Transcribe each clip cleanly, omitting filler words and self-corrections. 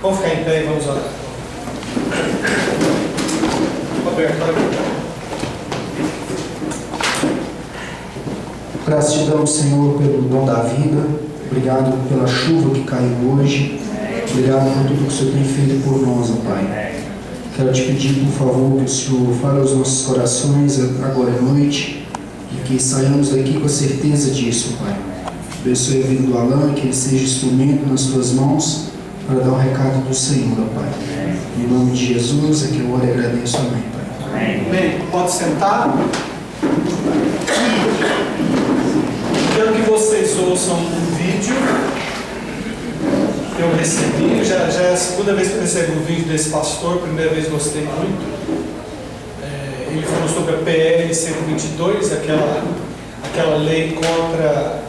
Vamos ficar em pé e vamos orar. Roberto, para mim. Graças te damos, Senhor, pelo dom da vida. Obrigado pela chuva que caiu hoje. Obrigado por tudo que o Senhor tem feito por nós, ó Pai. Quero te pedir, por favor, que o Senhor fale aos nossos corações agora à noite e que saiamos daqui com a certeza disso, Pai. Abençoe a vida do Alan, que ele seja instrumento nas tuas mãos para dar o recado do Senhor, ó Pai. Em nome de Jesus é que eu oro e agradeço. Amém, Pai. Bem, pode sentar. Quero que vocês ouçam um vídeo que eu recebi. Já é a segunda vez que eu recebo um vídeo desse pastor. Primeira vez gostei muito. Ele falou sobre a PL 122, aquela lei contra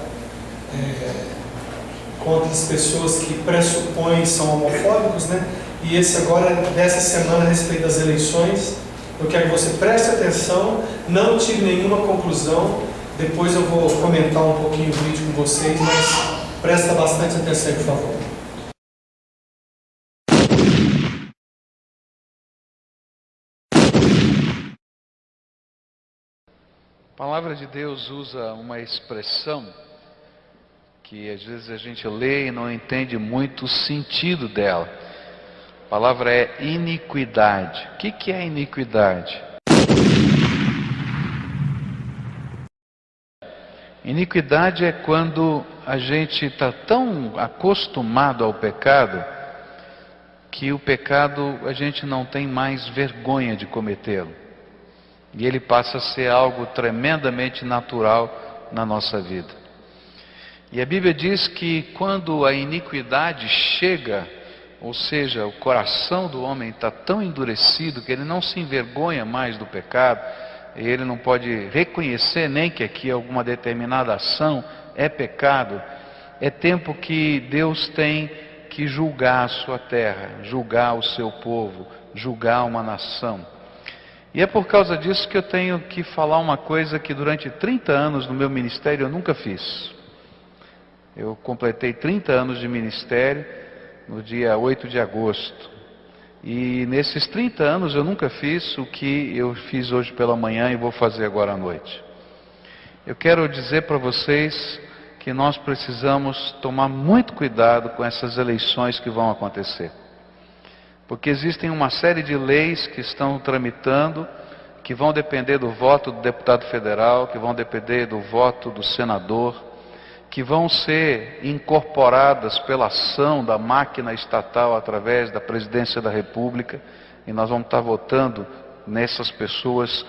as pessoas que pressupõem são homofóbicos, né? E esse agora, dessa semana, a respeito das eleições, eu quero que você preste atenção, não tire nenhuma conclusão. Depois eu vou comentar um pouquinho o vídeo com vocês, mas presta bastante atenção, por favor. A palavra de Deus usa uma expressão que às vezes a gente lê e não entende muito o sentido dela. A palavra é iniquidade. O que é iniquidade? Iniquidade é quando a gente está tão acostumado ao pecado que o pecado a gente não tem mais vergonha de cometê-lo. E ele passa a ser algo tremendamente natural na nossa vida. E a Bíblia diz que quando a iniquidade chega, ou seja, o coração do homem está tão endurecido que ele não se envergonha mais do pecado, ele não pode reconhecer nem que aqui alguma determinada ação é pecado, é tempo que Deus tem que julgar a sua terra, julgar o seu povo, julgar uma nação. E é por causa disso que eu tenho que falar uma coisa que durante 30 anos no meu ministério eu nunca fiz. Eu completei 30 anos de ministério no dia 8 de agosto. E nesses 30 anos eu nunca fiz o que eu fiz hoje pela manhã e vou fazer agora à noite. Eu quero dizer para vocês que nós precisamos tomar muito cuidado com essas eleições que vão acontecer. Porque existem uma série de leis que estão tramitando, que vão depender do voto do deputado federal, que vão depender do voto do senador, que vão ser incorporadas pela ação da máquina estatal através da presidência da República, e nós vamos estar votando nessas pessoas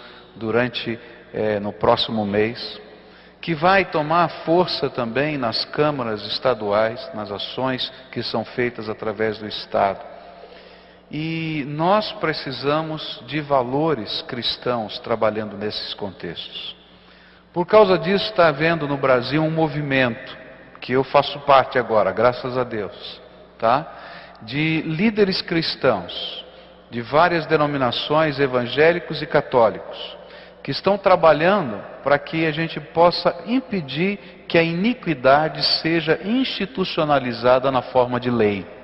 no próximo mês, que vai tomar força também nas câmaras estaduais, nas ações que são feitas através do Estado. E nós precisamos de valores cristãos trabalhando nesses contextos. Por causa disso está havendo no Brasil um movimento, que eu faço parte agora, graças a Deus, tá? De líderes cristãos, de várias denominações evangélicos e católicos, que estão trabalhando para que a gente possa impedir que a iniquidade seja institucionalizada na forma de lei.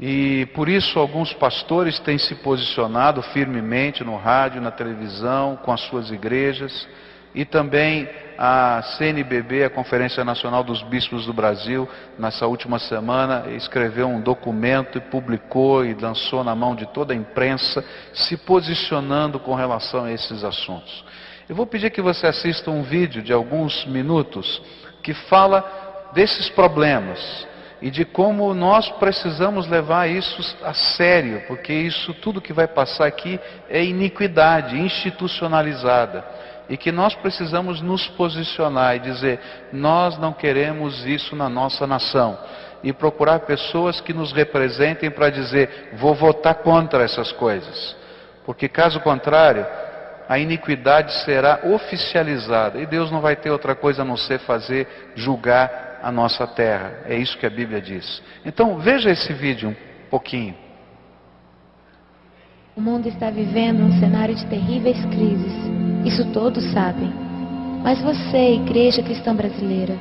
E por isso alguns pastores têm se posicionado firmemente no rádio, na televisão, com as suas igrejas, e também a CNBB, a Conferência Nacional dos Bispos do Brasil, nessa última semana escreveu um documento e publicou e lançou na mão de toda a imprensa, se posicionando com relação a esses assuntos. Eu vou pedir que você assista um vídeo de alguns minutos que fala desses problemas e de como nós precisamos levar isso a sério, porque isso tudo que vai passar aqui é iniquidade institucionalizada, e que nós precisamos nos posicionar e dizer: nós não queremos isso na nossa nação, e procurar pessoas que nos representem para dizer: vou votar contra essas coisas, porque caso contrário a iniquidade será oficializada, e Deus não vai ter outra coisa a não ser julgar a nossa terra. É isso que a Bíblia diz. Então veja esse vídeo um pouquinho. O mundo está vivendo um cenário de terríveis crises. Isso todos sabem. Mas você, Igreja Cristã Brasileira,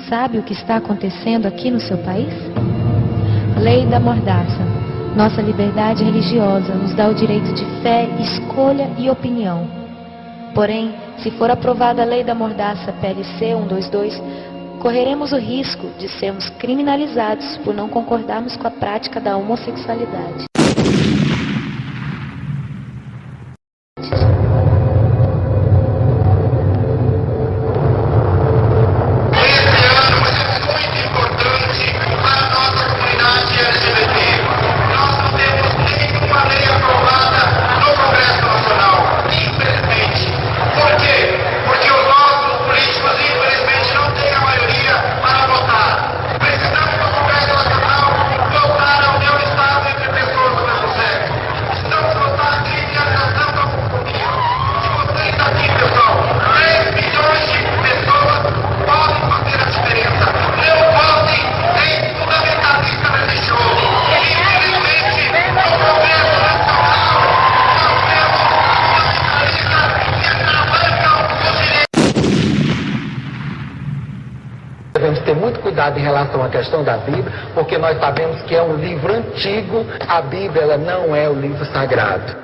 sabe o que está acontecendo aqui no seu país? Lei da mordaça. Nossa liberdade religiosa nos dá o direito de fé, escolha e opinião. Porém, se for aprovada a lei da mordaça PLC 122, correremos o risco de sermos criminalizados por não concordarmos com a prática da homossexualidade. Devemos ter muito cuidado em relação à questão da Bíblia, porque nós sabemos que é um livro antigo, a Bíblia ela não é o livro sagrado.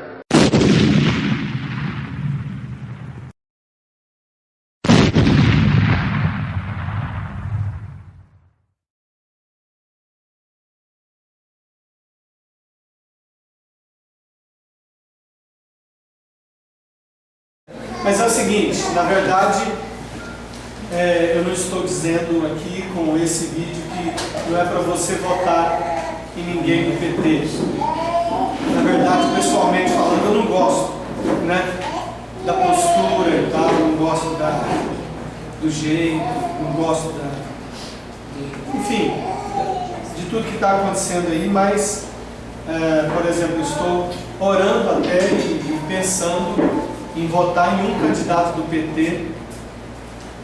Mas é o seguinte, na verdade, eu não estou dizendo aqui com esse vídeo que não é para você votar em ninguém do PT. Na verdade, pessoalmente falando, eu não gosto, né, da postura e tal, não gosto do jeito, não gosto enfim, de tudo que está acontecendo aí, mas, por exemplo, estou orando até e pensando em votar em um candidato do PT,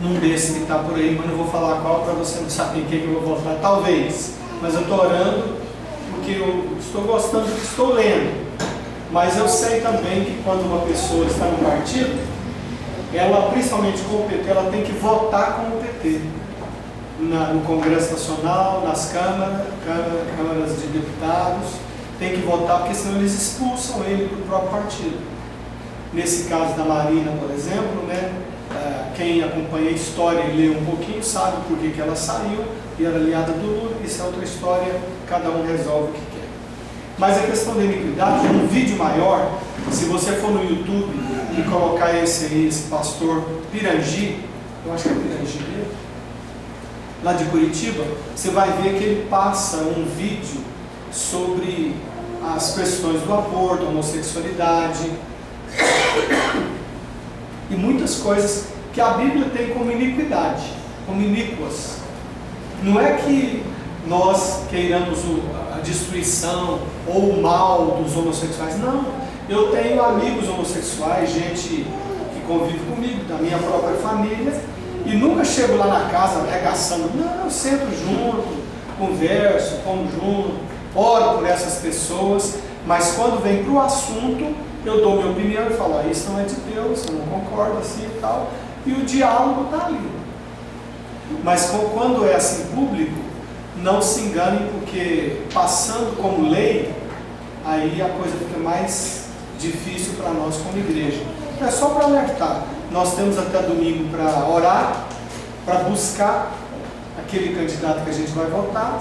num desses que está por aí, mas não vou falar qual para você não saber em quem que eu vou votar, talvez, mas eu estou orando porque eu estou gostando do que estou lendo, mas eu sei também que quando uma pessoa está no partido, ela, principalmente com o PT, ela tem que votar com o PT, no Congresso Nacional, nas câmaras de deputados, tem que votar, porque senão eles expulsam ele do próprio partido. Nesse caso da Marina, por exemplo, né, quem acompanha a história e lê um pouquinho sabe por que ela saiu e era aliada do Lula. Isso é outra história, cada um resolve o que quer. Mas a questão da iniquidade, num vídeo maior, se você for no YouTube e colocar esse pastor Pirangi, eu acho que é Pirangi mesmo, lá de Curitiba, você vai ver que ele passa um vídeo sobre as questões do aborto, homossexualidade, e muitas coisas que a Bíblia tem como iniquidade, como iníquas. Não é que nós queiramos a destruição ou o mal dos homossexuais, não. Eu tenho amigos homossexuais, gente que convive comigo, da minha própria família, e nunca chego lá na casa arregaçando. Não, eu sento junto, converso, como junto, oro por essas pessoas, mas quando vem para o assunto, eu dou minha opinião e falo, isso não é de Deus, eu não concordo assim e tal, e o diálogo está ali. Mas quando é assim público, não se enganem, porque passando como lei, aí a coisa fica mais difícil para nós como igreja. É só para alertar, nós temos até domingo para orar, para buscar aquele candidato que a gente vai votar,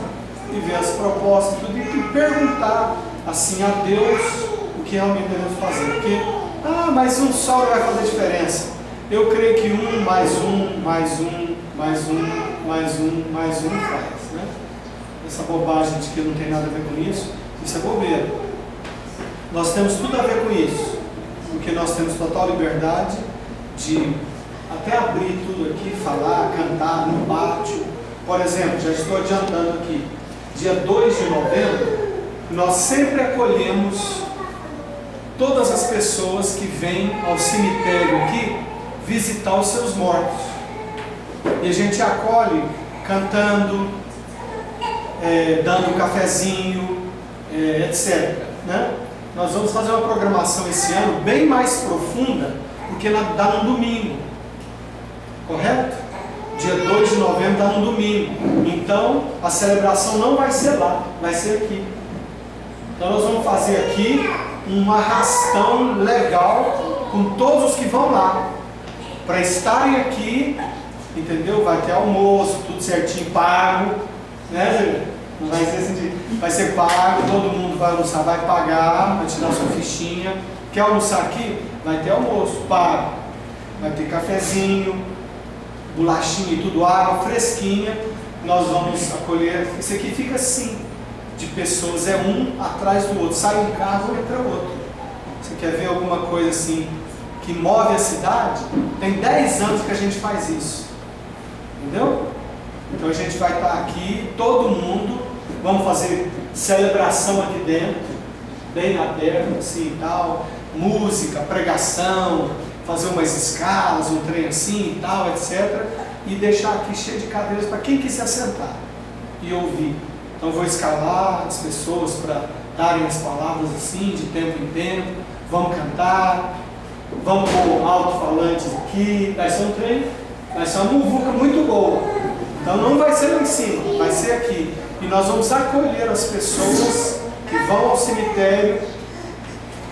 e ver as propostas, tudo, e perguntar assim a Deus o que realmente devemos fazer, porque, mas um só vai fazer diferença. Eu creio que mais um faz, né? Essa bobagem de que não tem nada a ver com isso é bobeira. Nós temos tudo a ver com isso, porque nós temos total liberdade de até abrir tudo aqui, falar, cantar no pátio. Por exemplo, já estou adiantando aqui, dia 2 de novembro, nós sempre acolhemos todas as pessoas que vêm ao cemitério aqui visitar os seus mortos. E a gente acolhe cantando, dando um cafezinho, etc. Né? Nós vamos fazer uma programação esse ano bem mais profunda, porque dá no domingo, correto? dia 2 de novembro está no domingo. Então, a celebração não vai ser lá, vai ser aqui. Então, nós vamos fazer aqui um arrastão legal com todos os que vão lá, para estarem aqui, entendeu? Vai ter almoço, tudo certinho, pago, né, Zé? Não vai ser assim, vai ser pago, todo mundo vai almoçar, vai pagar, vai tirar sua fichinha. Quer almoçar aqui? Vai ter almoço, pago. Vai ter cafezinho, bolachinha e tudo, água fresquinha. Nós vamos acolher. Isso aqui fica assim, de pessoas, é um atrás do outro. Sai um carro, entra outro. Você quer ver alguma coisa assim que move a cidade? Tem 10 anos que a gente faz isso. Entendeu? Então a gente vai estar aqui, todo mundo, vamos fazer celebração aqui dentro, bem na terra, assim e tal, música, pregação, fazer umas escalas, um trem assim e tal, etc. E deixar aqui cheio de cadeiras para quem quiser sentar e ouvir. Então eu vou escalar as pessoas para darem as palavras assim, de tempo em tempo, vamos cantar, vamos pôr alto-falantes aqui, vai ser um trem, vai ser uma muvuca muito boa. Então não vai ser lá em cima, vai ser aqui. E nós vamos acolher as pessoas que vão ao cemitério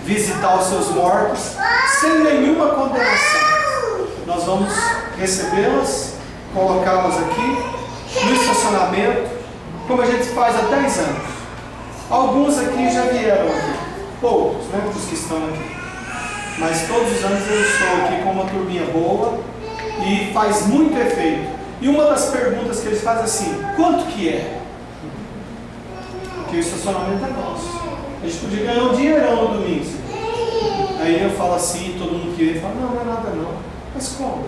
visitar os seus mortos sem nenhuma condenação. Nós vamos recebê-las, colocá-las aqui no estacionamento, como a gente faz há 10 anos. Alguns aqui já vieram aqui, poucos, né, os que estão aqui. Mas todos os anos eu estou aqui com uma turminha boa e faz muito efeito. E uma das perguntas que eles fazem assim, quanto que é? Porque o estacionamento é nosso. A gente podia ganhar um dinheirão no domingo. Aí eu falo assim, todo mundo que vem fala, não é nada não. Mas como?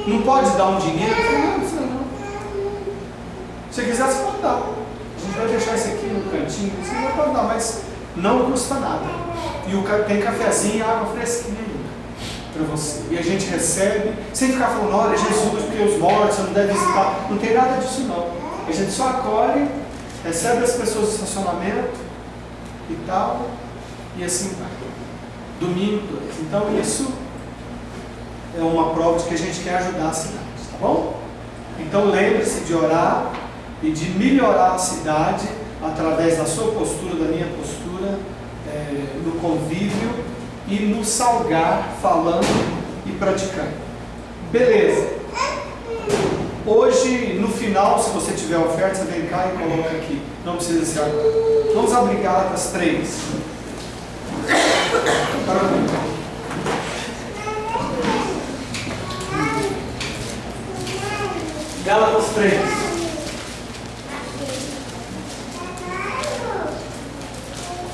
Não pode dar um dinheiro? Eu falo, não precisa não. Se você quiser, você pode dar. A gente vai deixar isso aqui no cantinho, você não pode dar, mas não custa nada. E tem cafezinho e água fresquinha para você. E a gente recebe, sem ficar falando, olha, Jesus, porque os mortos, você não deve visitar. Não tem nada disso não. A gente só acolhe, recebe as pessoas do estacionamento e tal, e assim vai. Domingo 2. Então isso é uma prova de que a gente quer ajudar a cidade, tá bom? Então lembre-se de orar e de melhorar a cidade através da sua postura, da minha postura, no convívio e no salgar, falando e praticando. Beleza. Hoje, no final, se você tiver oferta, você vem cá e coloca aqui. Não precisa ser agora. Vamos abrir Gálatas 3. Gálatas 3.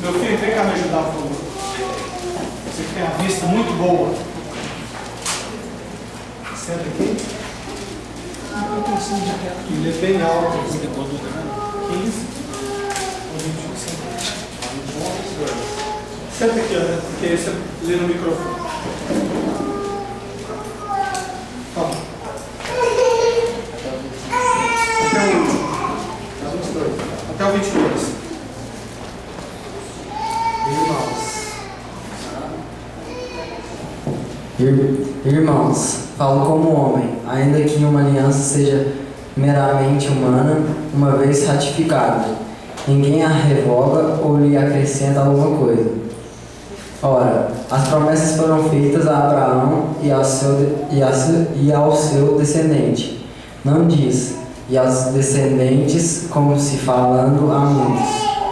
Meu filho, vem cá me ajudar, por favor. Você que tem a vista muito boa. Senta aqui. Ele é bem alto. 15 ou 21. Senta aqui, né? Porque aí você lê no microfone. Toma. Até o último. Até o 22. Irmãos, falo como homem, ainda que uma aliança seja meramente humana, uma vez ratificada, ninguém a revoga ou lhe acrescenta alguma coisa. Ora, as promessas foram feitas a Abraão e ao seu descendente. Não diz, e aos descendentes, como se falando a muitos,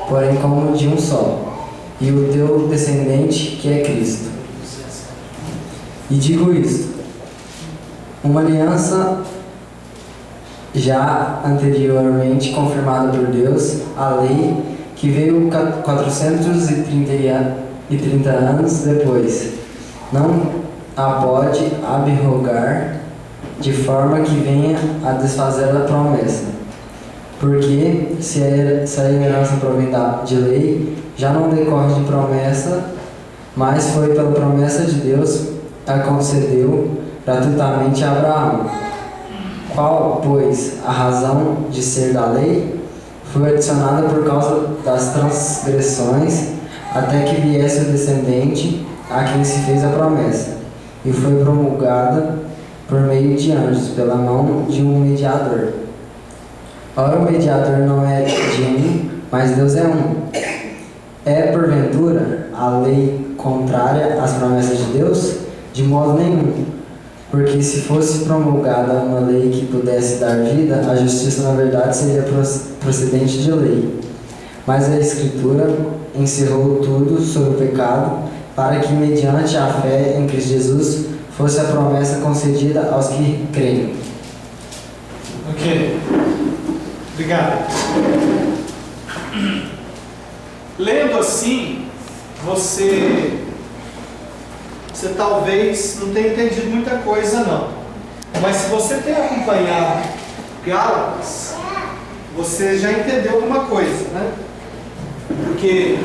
porém como de um só, e o teu descendente, que é Cristo. E digo isto, uma aliança já anteriormente confirmada por Deus, a lei que veio 430 anos depois, não a pode abrogar de forma que venha a desfazer a promessa. Porque se a herança provém de lei, já não decorre de promessa, mas foi pela promessa de Deus a concedeu gratuitamente a Abraão. Qual, pois, a razão de ser da lei? Foi adicionada por causa das transgressões, até que viesse o descendente a quem se fez a promessa, e foi promulgada por meio meio de anjos, pela mão de um mediador. Ora, o mediador não é de um, mas Deus é um. É, porventura, a lei contrária às promessas de Deus? De modo nenhum. Porque se fosse promulgada uma lei que pudesse dar vida, a justiça, na verdade, seria procedente de lei. Mas a Escritura encerrou tudo sobre o pecado, para que, mediante a fé em Cristo Jesus, fosse a promessa concedida aos que creem. Ok. Obrigado. Lendo assim, você talvez não tenha entendido muita coisa, não. Mas se você tem acompanhado Gálatas, você já entendeu alguma coisa, né? Porque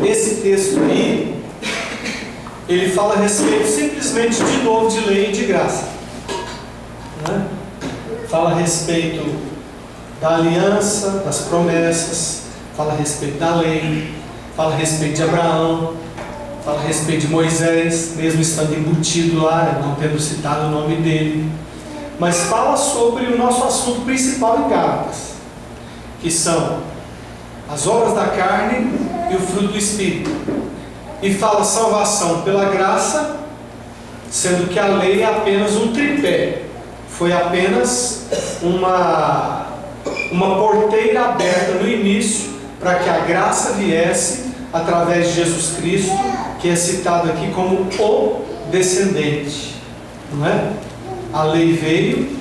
esse texto aí, ele fala a respeito simplesmente de novo de lei e de graça, né? Fala a respeito da aliança, das promessas, fala a respeito da lei, fala a respeito de Abraão, fala a respeito de Moisés, mesmo estando embutido lá, não tendo citado o nome dele. Mas fala sobre o nosso assunto principal em Gálatas, que são as obras da carne e o fruto do Espírito. E fala salvação pela graça, sendo que a lei é apenas um tripé, foi apenas uma porteira aberta no início para que a graça viesse através de Jesus Cristo, que é citado aqui como o descendente, não é? A lei veio,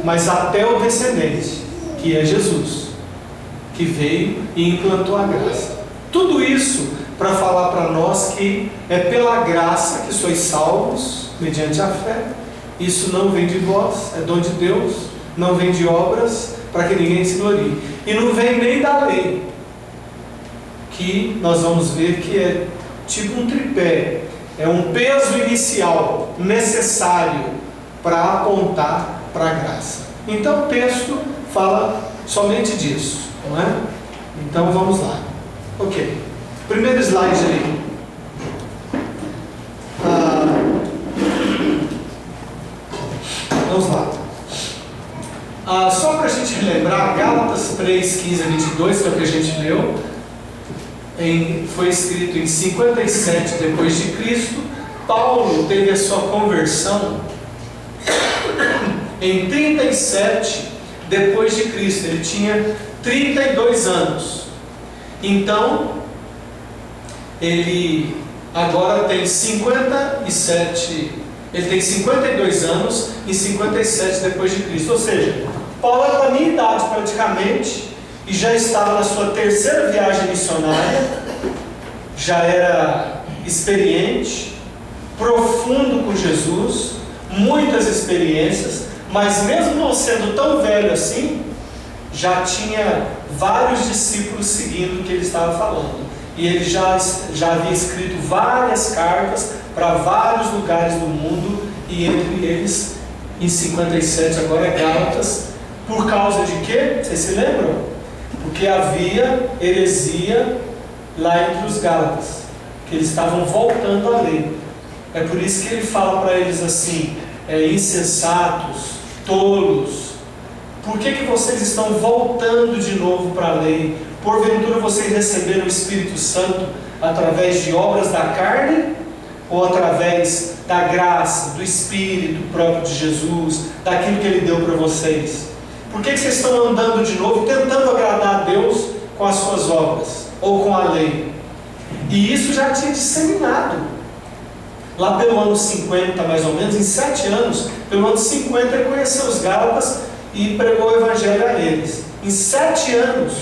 mas até o descendente, que é Jesus, que veio e implantou a graça. Tudo isso para falar para nós que é pela graça que sois salvos, mediante a fé. Isso não vem de vós, é dom de Deus, não vem de obras, para que ninguém se glorie. E não vem nem da lei, que nós vamos ver que é tipo um tripé, é um peso inicial necessário para apontar para a graça. Então o texto fala somente disso, não é? Então vamos lá. Ok. Primeiro slide aí. Vamos lá. Só para a gente relembrar, Gálatas 3, 15 a 22, que é o que a gente leu, foi escrito em 57 depois de Cristo. Paulo teve a sua conversão em 37 depois de Cristo. Ele tinha 32 anos. Então, ele agora tem 57, ele tem 52 anos e 57 depois de Cristo. Ou seja, Paulo era da minha idade praticamente e já estava na sua terceira viagem missionária, já era experiente, profundo com Jesus, muitas experiências, mas mesmo não sendo tão velho assim, já tinha vários discípulos seguindo o que ele estava falando. E ele já havia escrito várias cartas para vários lugares do mundo, e entre eles, em 57, agora é Gálatas. Por causa de quê? Vocês se lembram? Porque havia heresia lá entre os Gálatas, que eles estavam voltando à lei. É por isso que ele fala para eles assim, insensatos, tolos, por que vocês estão voltando de novo para a lei? Porventura vocês receberam o Espírito Santo através de obras da carne, ou através da graça, do Espírito próprio de Jesus, daquilo que Ele deu para vocês? Por que vocês estão andando de novo, tentando agradar a Deus com as suas obras, ou com a lei? E isso já tinha disseminado. Lá pelo ano 50, mais ou menos, em 7 anos, pelo ano 50 ele conheceu os Gálatas e pregou o Evangelho a eles. Em 7 anos,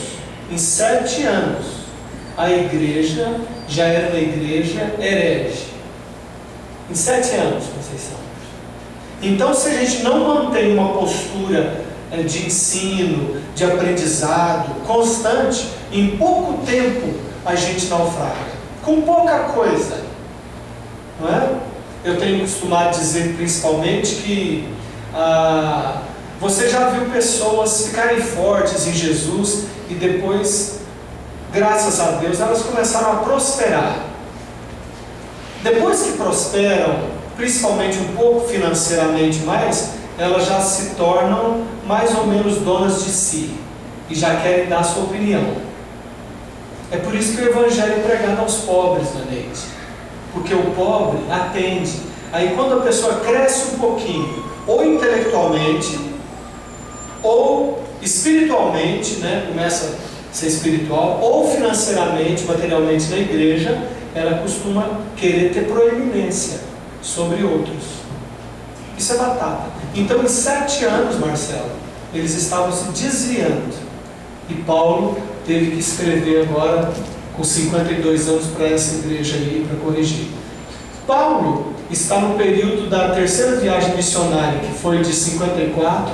a igreja já era uma igreja herege. Em 7 anos, Conceição. Então, se a gente não mantém uma postura de ensino, de aprendizado constante, em pouco tempo a gente naufraga. Com pouca coisa. Não é? Eu tenho costumado dizer principalmente que você já viu pessoas ficarem fortes em Jesus e depois, graças a Deus, elas começaram a prosperar. Depois que prosperam, principalmente um pouco financeiramente mais, elas já se tornam mais ou menos donas de si e já querem dar a sua opinião. É por isso que o Evangelho é pregado aos pobres, Neide, porque o pobre atende. Aí quando a pessoa cresce um pouquinho, ou intelectualmente, ou espiritualmente, né, começa a ser espiritual, ou financeiramente, materialmente na igreja, ela costuma querer ter proeminência sobre outros. Isso é batata. Então, em 7 anos, Marcelo, eles estavam se desviando. E Paulo teve que escrever agora, com 52 anos, para essa igreja aí, para corrigir. Paulo está no período da terceira viagem missionária, que foi de 54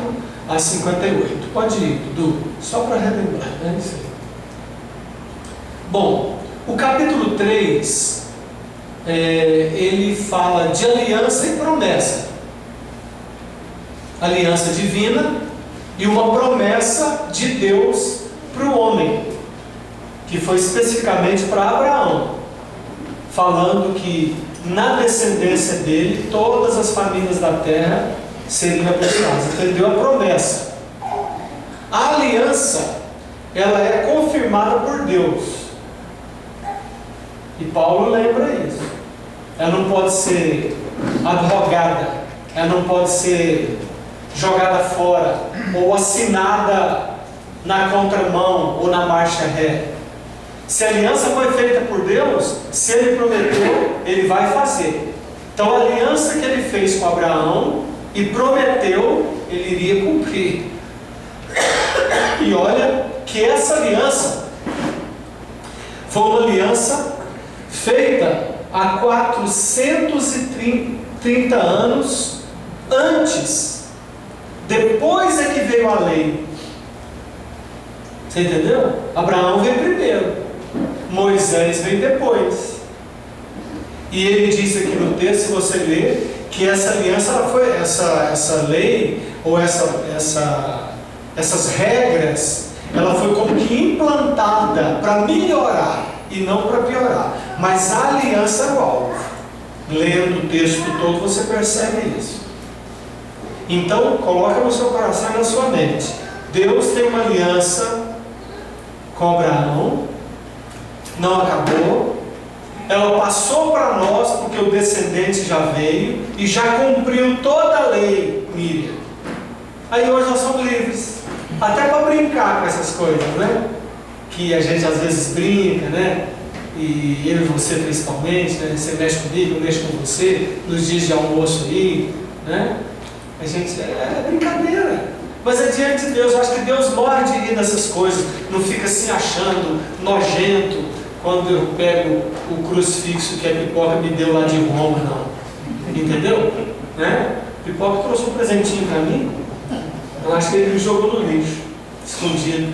a 58. Pode ir, Dudu, só para relembrar, né? Isso aí. Bom, o capítulo 3, ele fala de aliança e promessa. Aliança divina e uma promessa de Deus para o homem, que foi especificamente para Abraão, falando que na descendência dele todas as famílias da terra seriam abençoadas. Então ele deu a promessa. A aliança, ela é confirmada por Deus, e Paulo lembra isso. Ela não pode ser adrogada, ela não pode ser jogada fora ou assinada na contramão ou na marcha ré. Se a aliança foi feita por Deus, se Ele prometeu, Ele vai fazer. Então a aliança que Ele fez com Abraão e prometeu, Ele iria cumprir. E olha que essa aliança foi uma aliança feita há 430 anos antes. Depois é que veio a lei. Você entendeu? Abraão veio primeiro, Moisés veio depois. E ele diz aqui no texto, se você ler, que essa aliança, ela foi, essa lei, ou essas regras, ela foi como que implantada para melhorar e não para piorar. Mas a aliança é o alvo. Lendo o texto todo, você percebe isso. Então, coloca no seu coração e na sua mente. Deus tem uma aliança com Abraão, não acabou, ela passou para nós, porque o descendente já veio e já cumpriu toda a lei, Miriam. Aí hoje nós somos livres, até para brincar com essas coisas, né? Que a gente às vezes brinca, né? E eu e você principalmente, né? Você mexe comigo, eu mexo com você, nos dias de almoço aí, né? A gente, é brincadeira. Mas é diante de Deus. Eu acho que Deus morre de rir dessas coisas. Não fica se achando nojento quando eu pego o crucifixo que a Pipoca me deu lá de Roma, não. Entendeu? Né? Pipoca trouxe um presentinho para mim. Eu acho que ele me jogou no lixo, escondido.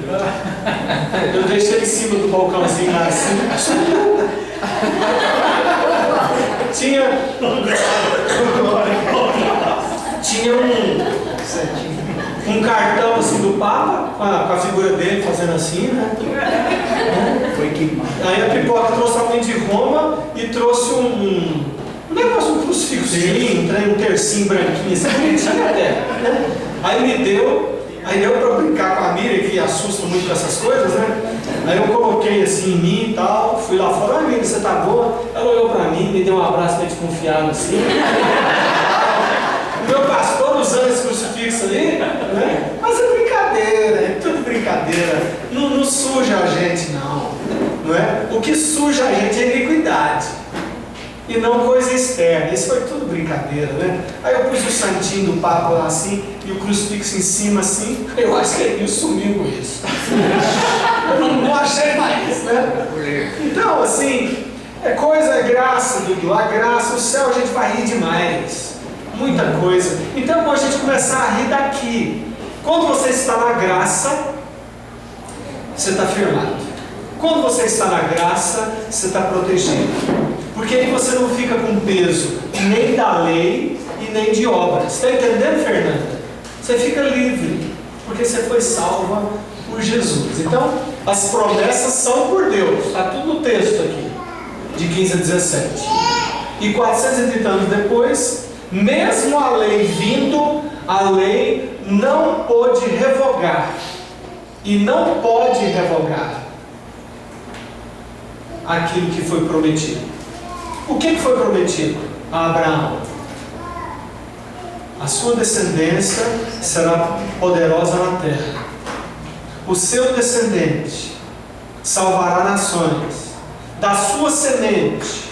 Eu deixei ele em cima do balcãozinho lá assim. Tinha um cartão assim do Papa, com a figura dele fazendo assim, né? Foi queimado. Aí a Pipoca trouxe alguém de Roma e trouxe um negócio, um crucifixinho, um tercinho branquinho, assim, bonitinho até, né? Aí me deu, aí deu para brincar com a Miriam, que assusta muito com essas coisas, né? Aí eu coloquei assim em mim e tal, fui lá fora, olha Miriam, você tá boa? Ela olhou para mim, me deu um abraço meio desconfiado assim. O meu pastor usando esse crucifixo ali, né? Mas é brincadeira, é tudo brincadeira. Não suja a gente não é? O que suja a gente é iniquidade e não coisa externa. Isso foi tudo brincadeira, né? Aí eu pus o santinho do Papa lá assim e o crucifixo em cima assim. Eu acho que ele sumiu com isso. Eu não achei mais, né? Então assim, é graça, Dudu. A graça, o céu a gente vai rir demais. Muita coisa. Então, quando a gente começar a rir daqui, quando você está na graça, você está firmado. Quando você está na graça, você está protegido. Porque aí você não fica com peso nem da lei e nem de obras. Está entendendo, Fernanda? Você fica livre, porque você foi salva por Jesus. Então, as promessas são por Deus. Está tudo no texto aqui, de 15 a 17. E 430 anos depois, mesmo a lei vindo, A lei não pôde revogar e não pode revogar aquilo que foi prometido. O que foi prometido a Abraão? A sua descendência será poderosa na terra. O seu descendente salvará nações. Da sua semente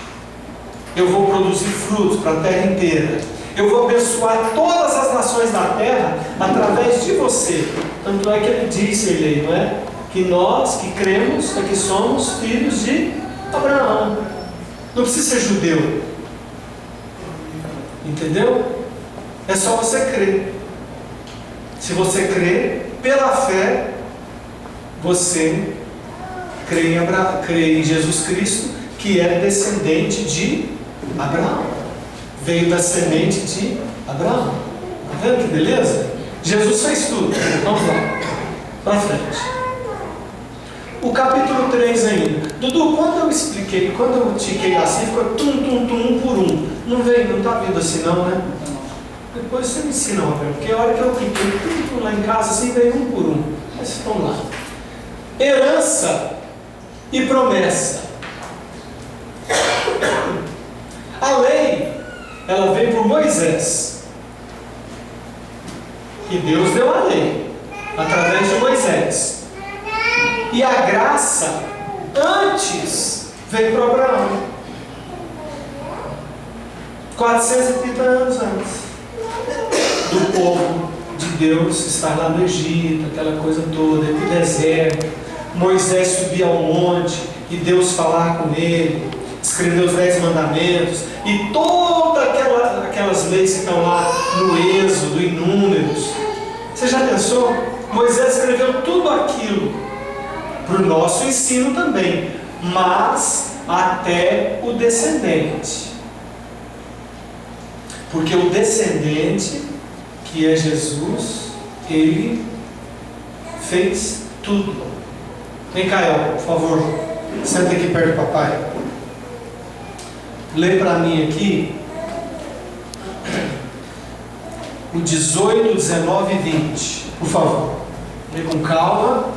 eu vou produzir frutos para a terra inteira. Eu vou abençoar todas as nações da terra através de você. Tanto é que ele disse, ele, não é? Que nós que cremos é que somos filhos de Abraão. Não precisa ser judeu. Entendeu? É só você crer. Se você crer, pela fé, você crê em Jesus Cristo, que é descendente de Abraão. Veio da semente de Abraão. Está vendo que beleza? Jesus fez tudo. Vamos lá. Para frente. O capítulo 3 ainda. Dudu, quando eu expliquei, quando eu tiquei assim, ficou um por um. Não veio, não está vindo assim não, né? Depois você me ensina, Roberto, porque a hora que eu cliquei tudo lá em casa, assim, veio um por um. Mas vamos lá. Herança e promessa. A lei, ela veio por Moisés. E Deus deu a lei, através de Moisés. E a graça, antes, veio para Abraão. 430 anos antes do povo de Deus estar lá no Egito, aquela coisa toda, no deserto, Moisés subir ao monte e Deus falar com ele, escrever os 10 mandamentos e todas aquelas leis que estão lá no Êxodo, em Números. Você já pensou? Moisés escreveu tudo aquilo para o nosso ensino também, mas até o descendente, porque o descendente, que é Jesus, ele fez tudo. Vem cá, El, por favor, senta aqui perto do papai. Lê para mim aqui o 18, 19 e 20, por favor. Lê com calma,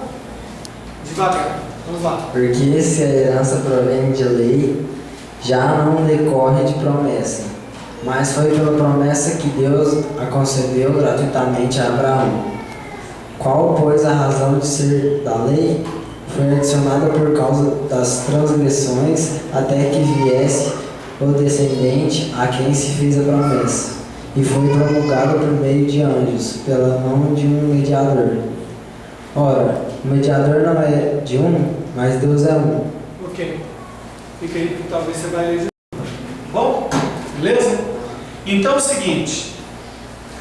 devagar. Vamos lá. Porque se a herança provém de lei, já não decorre de promessa, mas foi pela promessa que Deus a concedeu gratuitamente a Abraão. Qual, pois, a razão de ser da lei? Foi adicionada por causa das transgressões, até que viesse o descendente a quem se fez a promessa, e foi promulgado por meio de anjos, pela mão de um mediador. Ora, o mediador não é de um, mas Deus é um. Ok. Fica aí que talvez você vai ler de novo. Bom? Beleza? Então é o seguinte.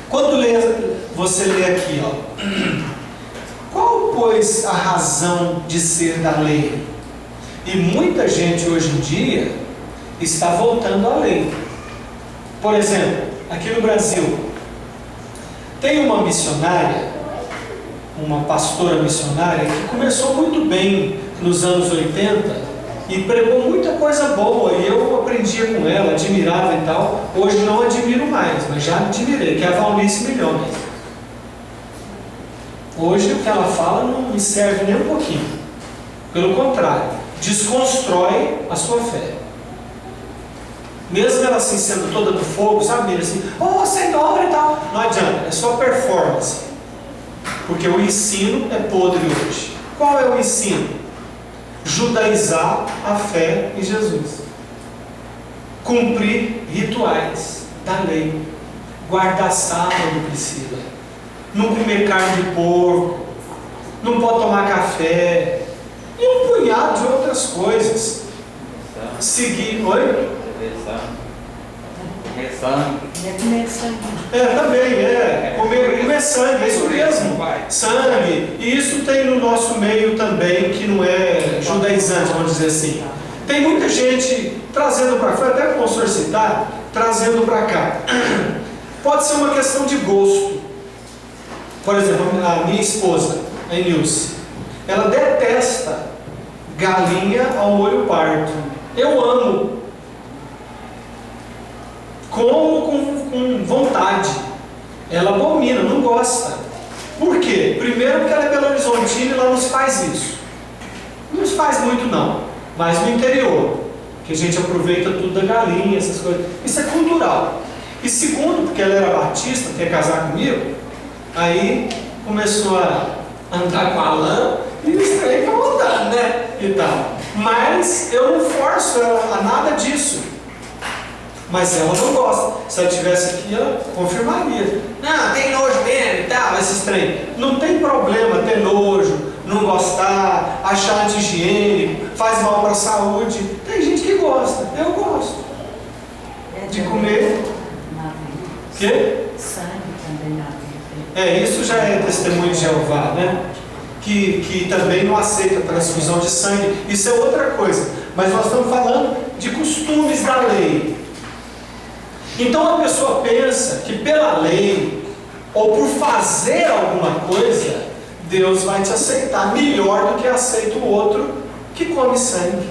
Quando você lê aqui, ó. Qual, pois, a razão de ser da lei? E muita gente hoje em dia está voltando à lei. Por exemplo, aqui no Brasil, tem uma missionária, uma pastora missionária, que começou muito bem nos anos 80 e pregou muita coisa boa, e eu aprendia com ela, admirava e tal. Hoje não admiro mais, mas já admirei, que é a Valnice Milhões. Hoje o que ela fala não me serve nem um pouquinho. Pelo contrário, desconstrói a sua fé. Mesmo ela assim sendo toda do fogo, sabe? Assim, oh Senhor e tal. Não adianta, é só performance. Porque o ensino é podre hoje. Qual é o ensino? Judaizar a fé em Jesus. Cumprir rituais da lei. Guardar sábado, Priscila. Não comer carne de porco. Não pode tomar café. E um punhado de outras coisas. Seguir. Oi? Também, comer sangue, é isso mesmo, sangue, e isso tem no nosso meio também, que não é judaizante, vamos dizer assim. Tem muita gente trazendo para cá, foi até o pastor citar, trazendo para cá. Pode ser uma questão de gosto. Por exemplo, a minha esposa, a Nilce, ela detesta galinha ao molho pardo. Eu amo. Como com vontade. Ela abomina, não gosta. Por quê? Primeiro porque ela é Belo Horizontina e lá não se faz isso. Não se faz muito não, mas no interior, que a gente aproveita tudo da galinha, essas coisas. Isso é cultural. E segundo, porque ela era batista, quer casar comigo, aí começou a andar com a lã e o estranho tá voltando, né? E tal. Mas eu não forço ela a nada disso. Mas ela não gosta. Se ela estivesse aqui, ela confirmaria. Não, tem nojo mesmo e tal, esse trem. Não tem problema ter nojo, não gostar, achar anti-higiênico, faz mal para a saúde. Tem gente que gosta, eu gosto. De comer. Quê? Sangue também na vida. Isso já é testemunho de Jeová, né? Que também não aceita transfusão de sangue. Isso é outra coisa. Mas nós estamos falando de costumes da lei. Então a pessoa pensa que pela lei, ou por fazer alguma coisa, Deus vai te aceitar melhor do que aceita o outro que come sangue.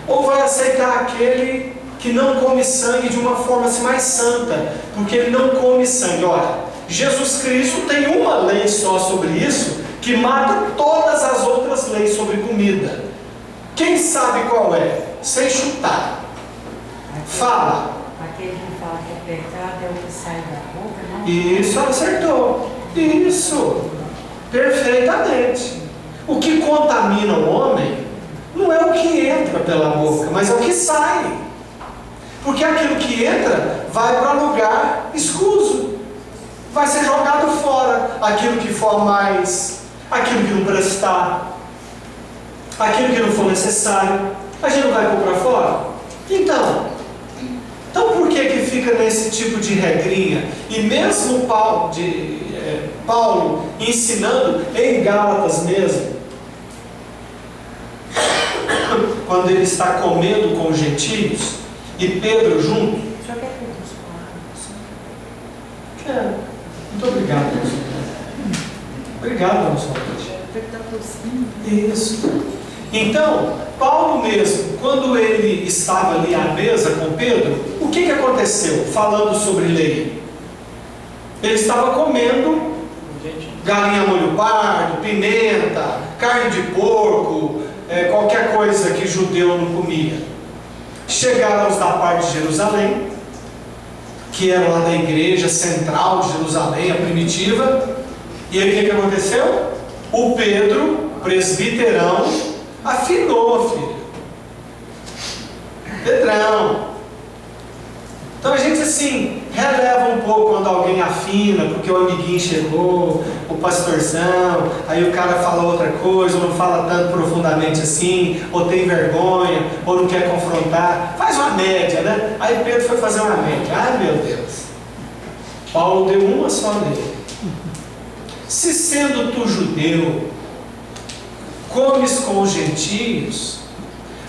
Ou vai aceitar aquele que não come sangue de uma forma assim, mais santa, porque ele não come sangue. Olha, Jesus Cristo tem uma lei só sobre isso, que mata todas as outras leis sobre comida. Quem sabe qual é? Sem chutar. Fala. Aquele que fala que é pecado é o que sai da boca, não? Isso, acertou. Isso. Perfeitamente. O que contamina o homem não é o que entra pela boca, mas é o que sai. Porque aquilo que entra vai para lugar escuso. Vai ser jogado fora. Aquilo que for mais, aquilo que não prestar, aquilo que não for necessário, a gente não vai pôr para fora? Então por que fica nesse tipo de regrinha? E mesmo Paulo ensinando em Gálatas mesmo, quando ele está comendo com os gentios, e Pedro junto. O senhor quer que eu use palavras? Quero. Muito obrigado, pastor. Obrigado, pastor. Isso. Então, Paulo mesmo, quando ele estava ali à mesa com Pedro, o que aconteceu? Falando sobre lei. Ele estava comendo galinha molho pardo, pimenta, carne de porco, qualquer coisa que judeu não comia. Chegaram os da parte de Jerusalém, que era lá da igreja central de Jerusalém, a primitiva. E aí o que aconteceu? O Pedro, presbiterão, afinou, filho. Pedrão. Então a gente assim, releva um pouco quando alguém afina, porque o amiguinho chegou, o pastorzão, aí o cara fala outra coisa, ou não fala tanto profundamente assim, ou tem vergonha, ou não quer confrontar, faz uma média, né? Aí Pedro foi fazer uma média. Ai meu Deus, Paulo deu uma só nele. Se sendo tu judeu, comes com os gentios,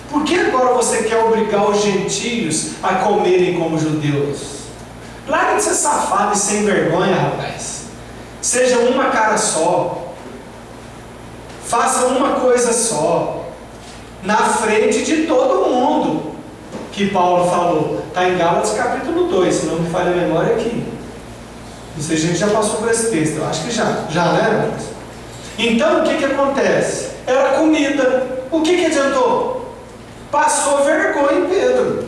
por que agora você quer obrigar os gentios a comerem como judeus? Larga de ser safado e sem vergonha, rapaz. Seja uma cara só. Faça uma coisa só. Na frente de todo mundo. Que Paulo falou. Está em Gálatas capítulo 2, se não me falha a memória aqui. Não sei se a gente já passou por esse texto. Eu acho que já. Já, né? Então, o que acontece? Era comida. O que adiantou? Passou vergonha em Pedro.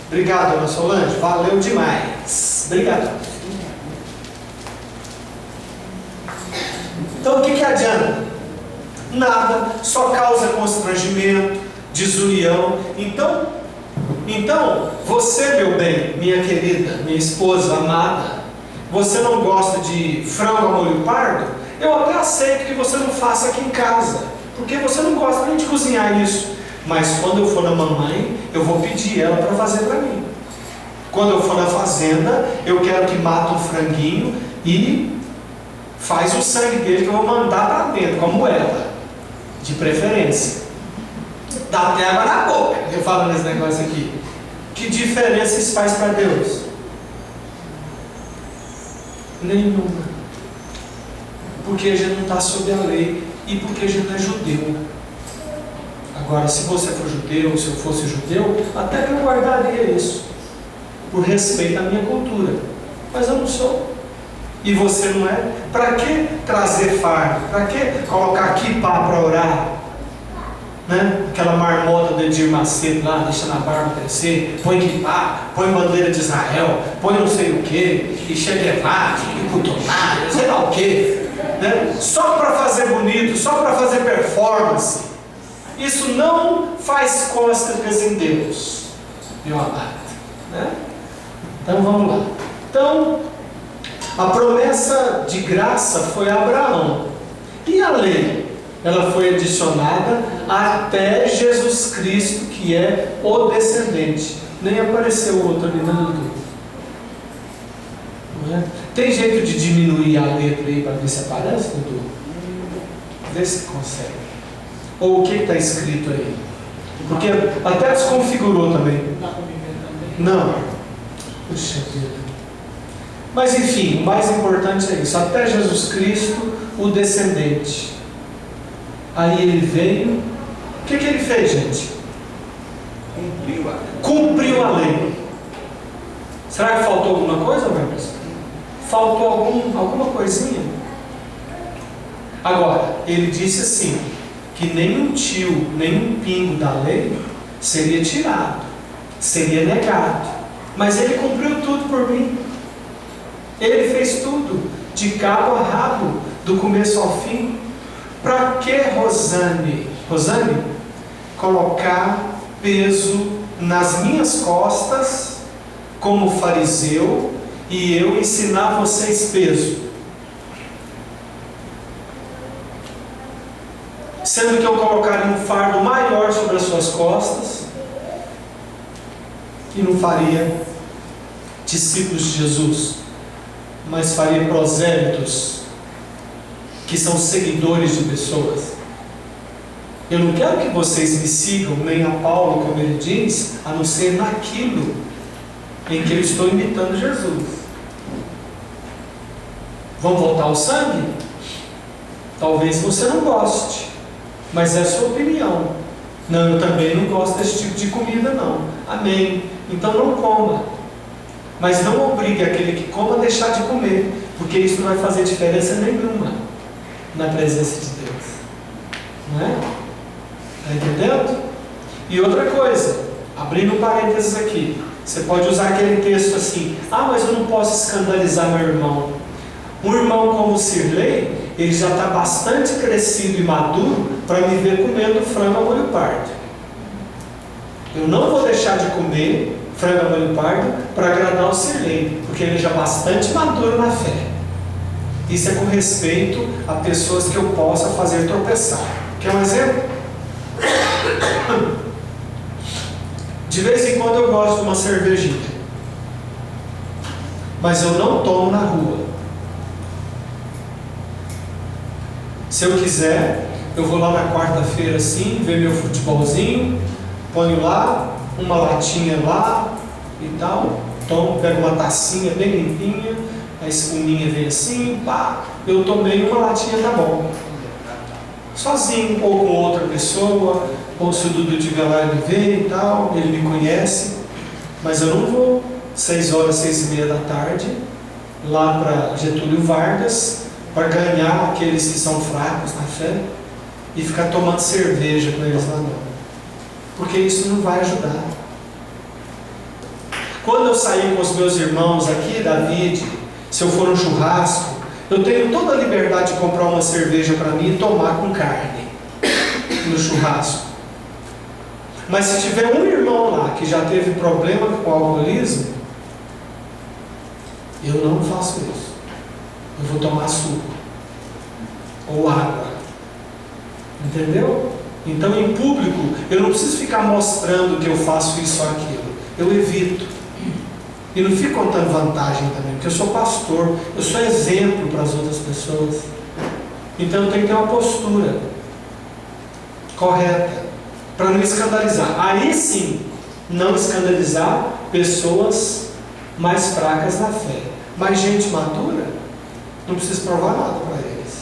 Obrigado, dona Solange. Valeu demais. Obrigado. Então o que adianta? Nada. Só causa constrangimento, desunião. Então, você, meu bem, minha querida, minha esposa amada, você não gosta de frango a molho pardo? Eu até aceito que você não faça aqui em casa, porque você não gosta nem de cozinhar isso. Mas quando eu for na mamãe, eu vou pedir ela para fazer para mim. Quando eu for na fazenda, eu quero que mata um franguinho e faz o sangue dele que eu vou mandar para dentro, com a moela, de preferência. Dá até água na boca, eu falo nesse negócio aqui. Que diferença isso faz para Deus? Nenhuma. Porque a gente não está sob a lei e porque a gente não é judeu. Agora, se você for judeu, se eu fosse judeu, até que eu guardaria isso, por respeito à minha cultura. Mas eu não sou. E você não é? Para que trazer fardo? Para que colocar kippah para orar? Né? Aquela marmota do Edir Macedo lá, deixando a barba crescer, põe kippah, põe bandeira de Israel, põe não sei o que, e Che Guevara, e Kutomar, sei lá o que, né? Só para fazer bonito, só para fazer performance. Isso não faz cócegas em Deus, meu amado, né? Então vamos lá. Então, a promessa de graça foi a Abraão. E a lei? Ela foi adicionada até Jesus Cristo, que é o descendente. Nem apareceu o outro ali, não é? Tem jeito de diminuir a letra aí para ver se aparece, Dudu? Vê se consegue. Ou o que está escrito aí? Porque até desconfigurou também. Não. Puxa vida. Mas enfim, o mais importante é isso. Até Jesus Cristo, o descendente. Aí ele veio. O que ele fez, gente? Cumpriu a lei. Será que faltou alguma coisa, Marcos? Faltou alguma coisinha? Agora, ele disse assim, que nenhum tio, nenhum pingo da lei seria tirado, seria negado. Mas ele cumpriu tudo por mim. Ele fez tudo, de cabo a rabo, do começo ao fim. Para que, Rosane, colocar peso nas minhas costas, como fariseu, e eu ensinar vocês peso? Sendo que eu colocaria um fardo maior sobre as suas costas, e não faria discípulos de Jesus, mas faria prosélitos, que são seguidores de pessoas. Eu não quero que vocês me sigam, nem a Paulo, como ele diz, a não ser naquilo em que eu estou imitando Jesus. Vamos voltar ao sangue? Talvez você não goste, mas é a sua opinião. Não, eu também não gosto desse tipo de comida não. Amém. Então não coma. Mas não obrigue aquele que coma a deixar de comer, porque isso não vai fazer diferença nenhuma na presença de Deus. Não é? Está entendendo? E outra coisa, abrindo parênteses aqui, você pode usar aquele texto assim: ah, mas eu não posso escandalizar meu irmão. Um irmão como o Sirley, ele já está bastante crescido e maduro para me ver comendo frango a molho pardo. Eu não vou deixar de comer frango a molho pardo para agradar o Sirley, porque ele já é bastante maduro na fé. Isso é com respeito a pessoas que eu possa fazer tropeçar. Quer um exemplo? De vez em quando eu gosto de uma cervejinha, mas eu não tomo na rua. Se eu quiser, eu vou lá na quarta-feira assim, ver meu futebolzinho, ponho lá, uma latinha lá e tal, tomo, pego uma tacinha bem limpinha, a espuminha vem assim, pá, eu tomei uma latinha, tá bom. Sozinho, ou com outra pessoa, ou se o Dudu estiver lá, ele vê e tal, ele me conhece, mas eu não vou 6 horas, 6:30 da tarde, lá para Getúlio Vargas, para ganhar aqueles que são fracos na fé, e ficar tomando cerveja com eles lá não, porque isso não vai ajudar. Quando eu sair com os meus irmãos aqui, David, se eu for um churrasco, eu tenho toda a liberdade de comprar uma cerveja para mim e tomar com carne no churrasco. Mas se tiver um irmão lá que já teve problema com o alcoolismo, eu não faço isso. Eu vou tomar suco ou água. Entendeu? Então, em público, eu não preciso ficar mostrando que eu faço isso ou aquilo. Eu evito. E não fico contando vantagem também, porque eu sou pastor, eu sou exemplo para as outras pessoas. Então eu tenho que ter uma postura correta, para não escandalizar. Aí sim, não escandalizar pessoas mais fracas na fé. Mas gente madura, não precisa provar nada para eles.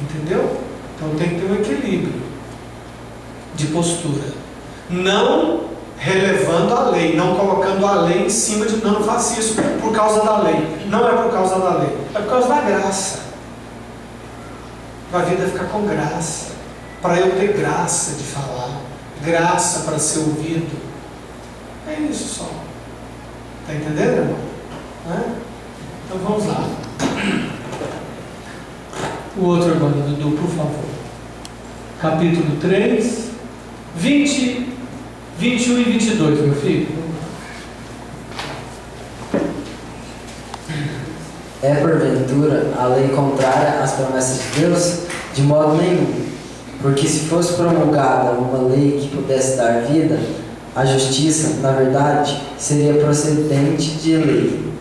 Entendeu? Então tem que ter um equilíbrio de postura. Não relevando a lei, não colocando a lei em cima de não faça isso por causa da lei. Não é por causa da lei, é por causa da graça. Para a vida ficar com graça, para eu ter graça de falar, graça para ser ouvido. É isso só. Está entendendo, irmão? Então vamos lá. O outro irmão, Dudu, por favor. Capítulo 3, 20, 21 e 22, meu filho. É porventura a lei contrária às promessas de Deus? De modo nenhum. Porque se fosse promulgada uma lei que pudesse dar vida, a justiça, na verdade, seria procedente de lei.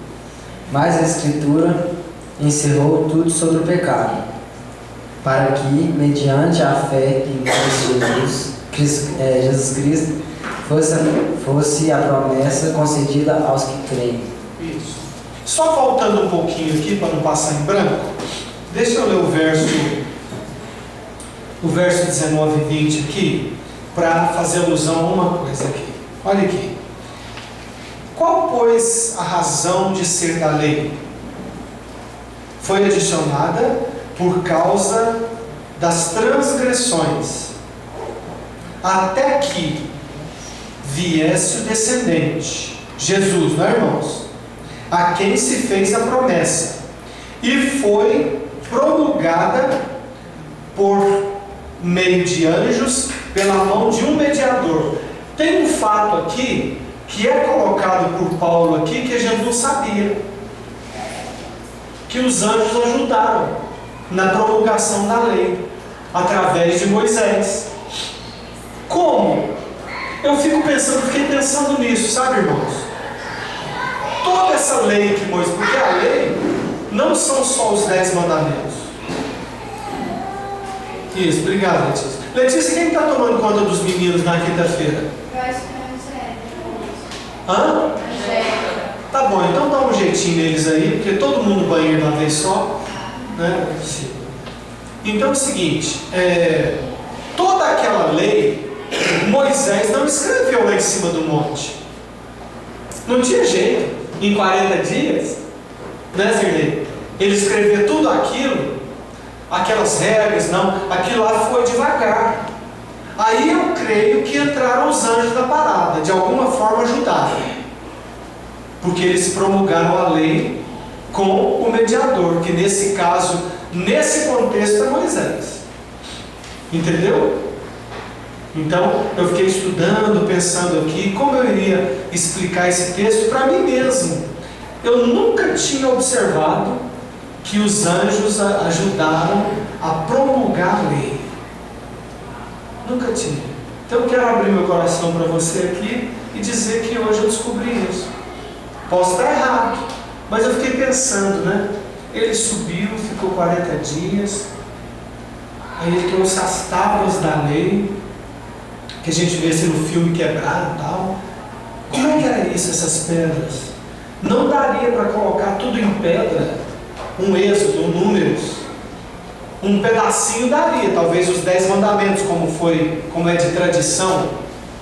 Mas a Escritura encerrou tudo sobre o pecado, para que, mediante a fé em Jesus Cristo, fosse a promessa concedida aos que creem. Isso. Só voltando um pouquinho aqui, para não passar em branco, deixa eu ler o verso 19 e 20 aqui, para fazer alusão a uma coisa aqui. Olha aqui. Qual, pois, a razão de ser da lei? Foi adicionada por causa das transgressões, até que viesse o descendente, Jesus, não é, irmãos? A quem se fez a promessa, e foi promulgada por meio de anjos, pela mão de um mediador. Tem um fato aqui, que é colocado por Paulo aqui, que a gente não sabia, que os anjos ajudaram na promulgação da lei, através de Moisés. Como? Eu fiquei pensando nisso, sabe, irmãos? Toda essa lei que Moisés, porque a lei não são só os 10 mandamentos. Isso, obrigado, Letícia. Letícia, quem está tomando conta dos meninos na quinta-feira? Hã? Tá bom, então dá um jeitinho neles aí, porque todo mundo banheiro uma vez só, né? Não é possível. Então é o seguinte, toda aquela lei, Moisés não escreveu lá em cima do monte. Não tinha jeito, em 40 dias, né, Zirlei? Ele escreveu tudo aquilo, aquelas regras, não, aquilo lá foi devagar. Aí eu creio que entraram os anjos na parada, de alguma forma ajudaram, porque eles promulgaram a lei com o mediador, que nesse caso, nesse contexto é Moisés. Entendeu? Então eu fiquei estudando, pensando aqui como eu iria explicar esse texto para mim mesmo. Eu nunca tinha observado que os anjos ajudaram a promulgar a lei. Nunca tinha. Então eu quero abrir meu coração para você aqui e dizer que hoje eu descobri isso. Posso estar errado, mas eu fiquei pensando, né? Ele subiu, ficou 40 dias, aí ele trouxe as tábuas da lei, que a gente vê assim no filme quebrado e tal. Como é que era isso, essas pedras? Não daria para colocar tudo em pedra, um Êxodo, um Números. Um pedacinho daria, talvez os 10 mandamentos, como é de tradição,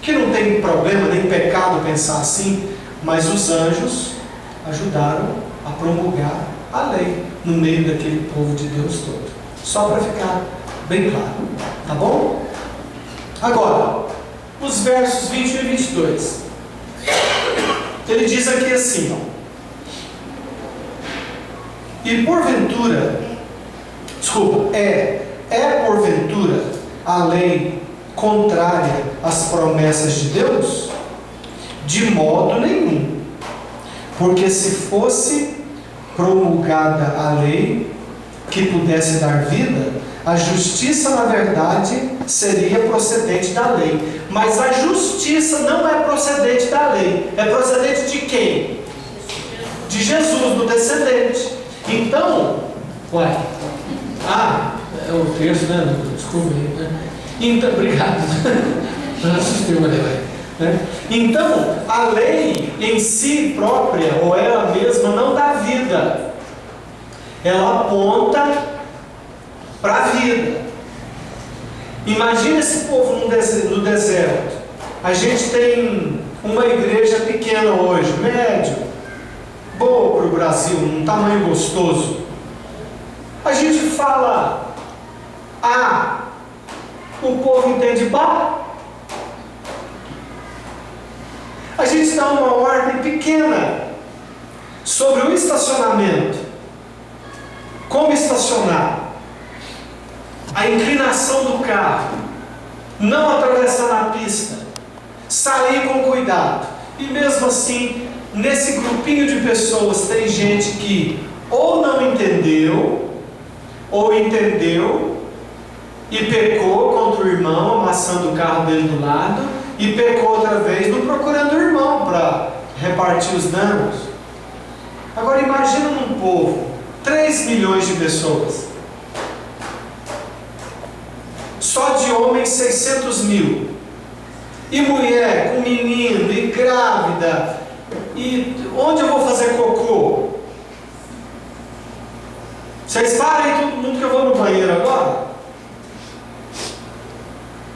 que não tem problema, nem pecado pensar assim, mas os anjos ajudaram a promulgar a lei no meio daquele povo de Deus todo. Só para ficar bem claro, tá bom? Agora, os versos 21 e 22. Ele diz aqui assim, ó. E porventura, porventura a lei contrária às promessas de Deus? De modo nenhum. Porque se fosse promulgada a lei que pudesse dar vida, a justiça, na verdade, seria procedente da lei. Mas a justiça não é procedente da lei. É procedente de quem? De Jesus, do descendente. Então, é o texto, né? Desculpa aí, né? Então, obrigado. Eu assustei uma lei. Né? Então, a lei em si própria, ou ela mesma, não dá vida. Ela aponta para a vida. Imagina esse povo no deserto. A gente tem uma igreja pequena hoje, médio, boa para o Brasil, um tamanho gostoso. A gente fala A, o povo entende Bá. A gente dá uma ordem pequena sobre o estacionamento, como estacionar, a inclinação do carro, não atravessar na pista, sair com cuidado. E mesmo assim, nesse grupinho de pessoas tem gente que ou não entendeu, ou entendeu e pecou contra o irmão, amassando o carro dele do lado, e pecou outra vez não procurando o irmão para repartir os danos. Agora imagina num povo, 3 milhões de pessoas, só de homens 600 mil, e mulher com menino, e grávida, e onde eu vou fazer cocô? Vocês parem todo mundo que eu vou no banheiro agora?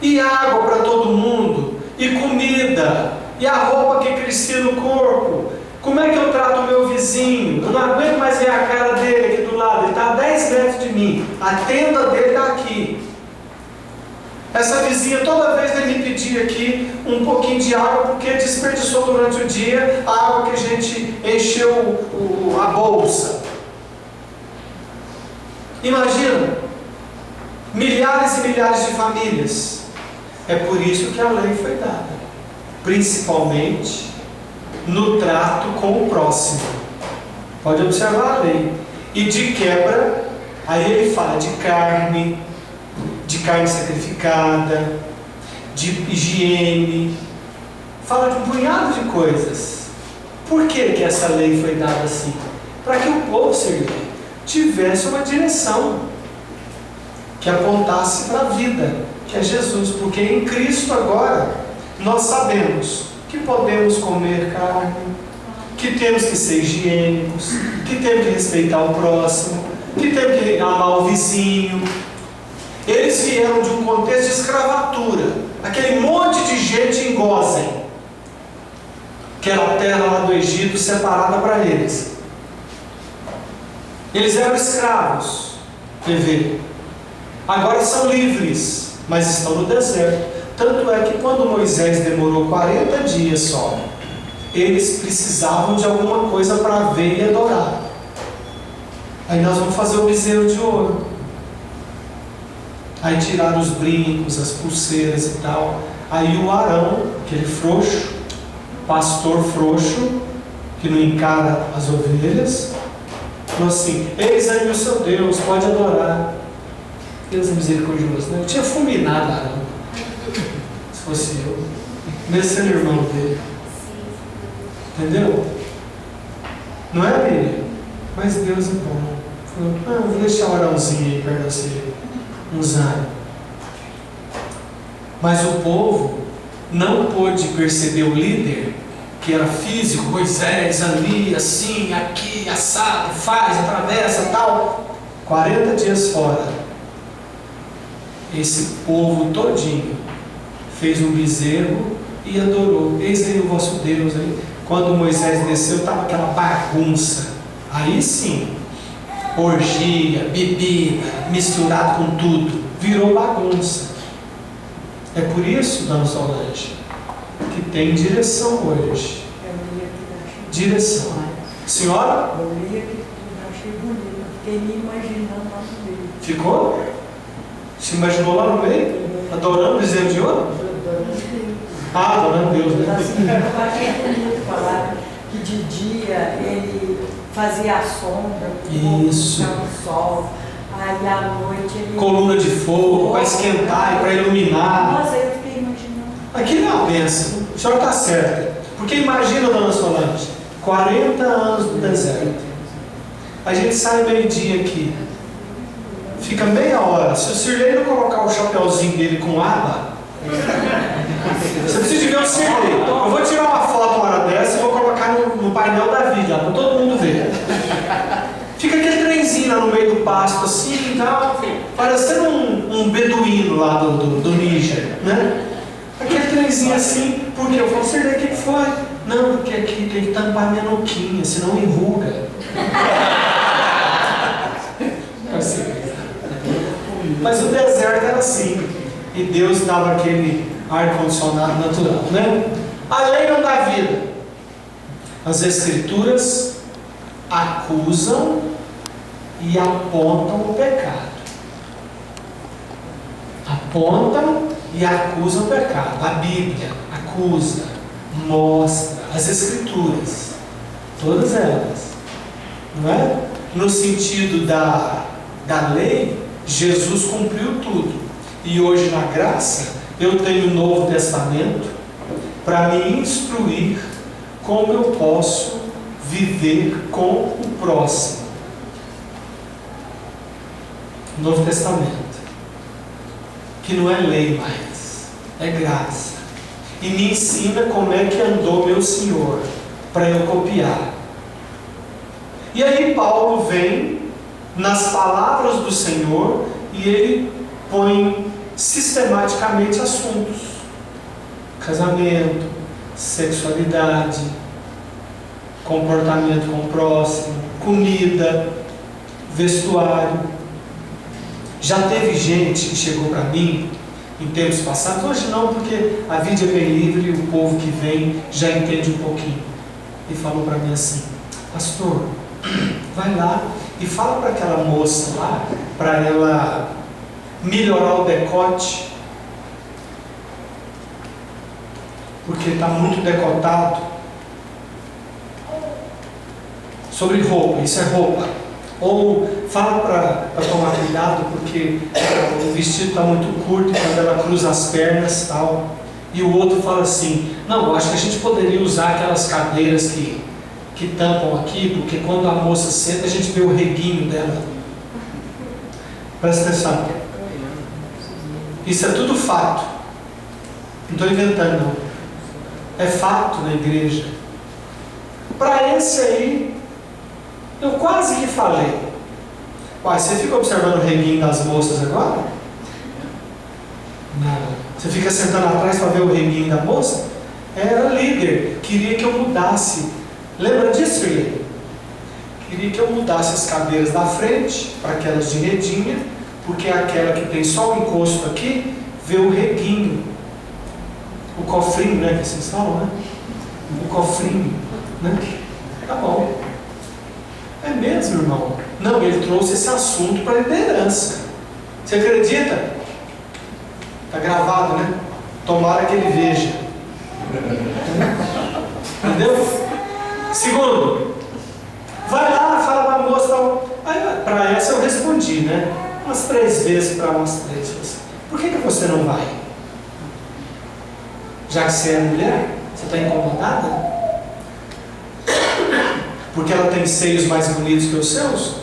E água para todo mundo, e comida, e a roupa que crescia no corpo. Como é que eu trato o meu vizinho? Eu não aguento mais ver a cara dele aqui do lado, ele está a 10 metros de mim, a tenda dele está aqui. Essa vizinha, toda vez ele me pedia aqui um pouquinho de água, porque desperdiçou durante o dia a água que a gente encheu a bolsa. Imagina, milhares e milhares de famílias. É por isso que a lei foi dada, principalmente no trato com o próximo. Pode observar a lei. E de quebra, aí ele fala de carne sacrificada, de higiene, fala de um punhado de coisas. Por que essa lei foi dada assim? Para que o povo servir tivesse uma direção que apontasse para a vida, que é Jesus, porque em Cristo agora nós sabemos que podemos comer carne, que temos que ser higiênicos, que temos que respeitar o próximo, que temos que amar o vizinho. Eles vieram de um contexto de escravatura, aquele monte de gente em Gósen, que era a terra lá do Egito separada para eles. Eles eram escravos, agora são livres, mas estão no deserto. Tanto é que quando Moisés demorou 40 dias só, eles precisavam de alguma coisa para ver e adorar. Aí nós vamos fazer o bezerro de ouro. Aí tiraram os brincos, as pulseiras e tal. Aí o Arão, aquele frouxo, pastor frouxo, que não encara as ovelhas, falou assim: eis aí o seu Deus, pode adorar. Deus é misericordioso, né? Eu tinha fulminado Arão, se fosse eu, mesmo sendo irmão dele. Entendeu? Não é, Miriam? Mas Deus é bom. Falou: vou deixar o Arãozinho aí perto de você uns anos. Mas o povo não pôde perceber o líder, que era físico, Moisés ali, assim, aqui, assado, faz, atravessa, tal. 40 dias fora, esse povo todinho fez um bezerro e adorou. Eis aí o vosso Deus. Aí, quando Moisés desceu, estava aquela bagunça. Aí sim, orgia, bebida, misturado com tudo, virou bagunça. É por isso, dona Solange, que tem direção hoje. Direção. Senhora? Eu li aqui tudo, achei bonito. Fiquei me imaginando lá no meio. Ficou? Se imaginou lá no meio? Adorando o bezerro de ouro? Adorando Deus, né? Assim, eu achei bonito falar que de dia ele fazia a sombra, isso, o sol, aí à noite ele... coluna de fogo para esquentar e para iluminar. Nossa, eu fiquei imaginando. Aquilo é uma bênção. A senhora está certa. Porque imagina, dona Solange, 40 anos no deserto. A gente sai meio-dia aqui, fica meia hora. Se o Sirlei não colocar o chapeuzinho dele com aba, você precisa de ver o Sirlei. Eu vou tirar uma foto uma hora dessa e vou colocar no painel da vida, para todo mundo ver. Fica aquele trenzinho lá no meio do pasto, assim, tá? Parecendo um beduíno lá do Níger, né? Aquele trenzinho assim, Por quê? Eu falo, Sirlei, o que foi? Não, porque aqui tem que tampar minha nuquinha, senão enruga. Mas o deserto era assim. E Deus dava aquele ar-condicionado natural, né? A lei não dá vida. As Escrituras acusam e apontam o pecado. Apontam e acusam o pecado. A Bíblia acusa, mostra, as Escrituras, todas elas, não é? No sentido da lei, Jesus cumpriu tudo. E hoje na graça, eu tenho o Novo Testamento para me instruir como eu posso viver com o próximo. Novo Testamento, que não é lei mais, é graça, e me ensina como é que andou meu Senhor, para eu copiar. E aí Paulo vem nas palavras do Senhor e ele põe sistematicamente assuntos: casamento, sexualidade, comportamento com o próximo, comida, vestuário. Já teve gente que chegou para mim em tempos passados, hoje não, porque a vida é bem livre e o povo que vem já entende um pouquinho, e falou para mim assim: pastor, vai lá e fala para aquela moça lá, para ela melhorar o decote, porque está muito decotado. Sobre roupa, isso é roupa. Ou fala para tomar cuidado, porque o vestido está muito curto e quando ela cruza as pernas tal. E o outro fala assim: não, eu acho que a gente poderia usar aquelas cadeiras que tampam aqui, porque quando a moça senta a gente vê o reguinho dela. Presta atenção. Isso é tudo fato. Não estou inventando não. É fato na igreja. Para esse aí, eu quase que falei: uai, você fica observando o reguinho das moças agora? Não. Você fica sentando atrás para ver o reguinho da moça? Era líder, queria que eu mudasse. Lembra disso, filho? Queria que eu mudasse as cadeiras da frente para aquelas de redinha, porque aquela que tem só o encosto aqui vê o reguinho, o cofrinho, né, que vocês falam, né? O cofrinho, né? Tá bom. É mesmo, irmão? Não, ele trouxe esse assunto para a liderança. Você acredita? Está gravado, né? Tomara que ele veja. Entendeu? Segundo, vai lá, fala para a moça. Para essa eu respondi, né? Umas 3 vezes para umas 3 vezes. Por que você não vai? Já que você é mulher, você está incomodada? Porque ela tem seios mais bonitos que os seus?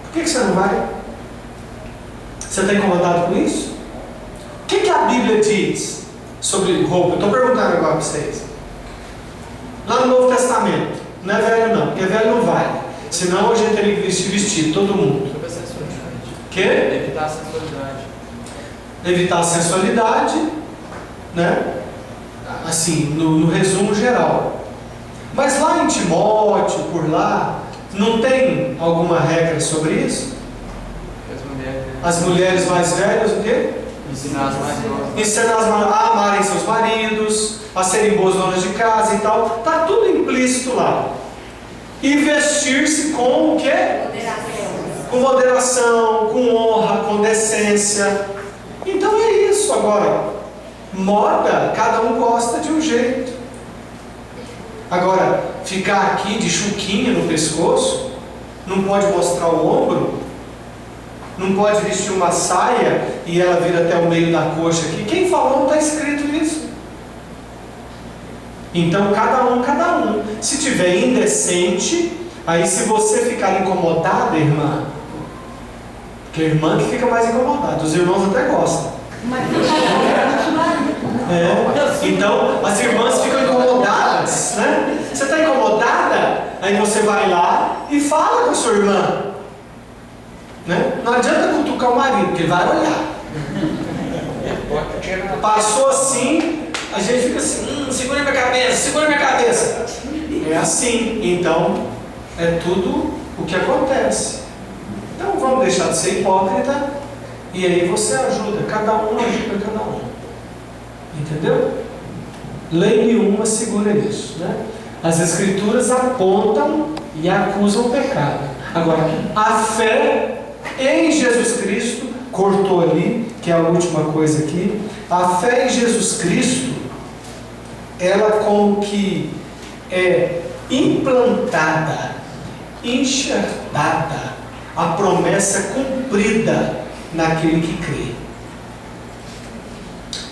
Por que você não vai? Você está incomodado com isso? O que a Bíblia diz sobre roupa? Eu estou perguntando agora para vocês. Lá no Novo Testamento, não é velho não, porque velho não vai. Senão a gente teria que vestir todo mundo. Sobre a sensualidade. Quê? Evitar a sensualidade. Evitar a sensualidade, né? Assim, no resumo geral. Mas lá em Timóteo, por lá, não tem alguma regra sobre isso? As mulheres mais velhas, o quê? Ensinar as mais novas. Ensinar a amarem seus maridos, a serem boas donas de casa e tal. Está tudo implícito lá. E vestir-se com o quê? Com moderação, com honra, com decência. Então é isso agora. Moda, cada um gosta de um jeito. Agora, ficar aqui de chuquinha no pescoço, não pode mostrar o ombro, não pode vestir uma saia e ela vir até o meio da coxa aqui. Quem falou não está escrito isso. Então cada um. Se tiver indecente, aí se você ficar incomodada, irmã, porque a irmã que fica mais incomodada, os irmãos até gostam. Então as irmãs ficam incomodadas, né? Você está incomodada? Aí você vai lá e fala com a sua irmã, né? Não adianta cutucar o marido, porque ele vai olhar. Passou assim, A gente fica assim, segura minha cabeça, segura minha cabeça. É assim, então é tudo o que acontece. Então vamos deixar de ser hipócrita e aí você ajuda, cada um ajuda cada um. Entendeu? Lei nenhuma segura isso, né? As Escrituras apontam e acusam o pecado. Agora, a fé em Jesus Cristo, cortou ali, que é a última coisa aqui, a fé em Jesus Cristo, ela como que é implantada, enxertada, a promessa cumprida naquele que crê.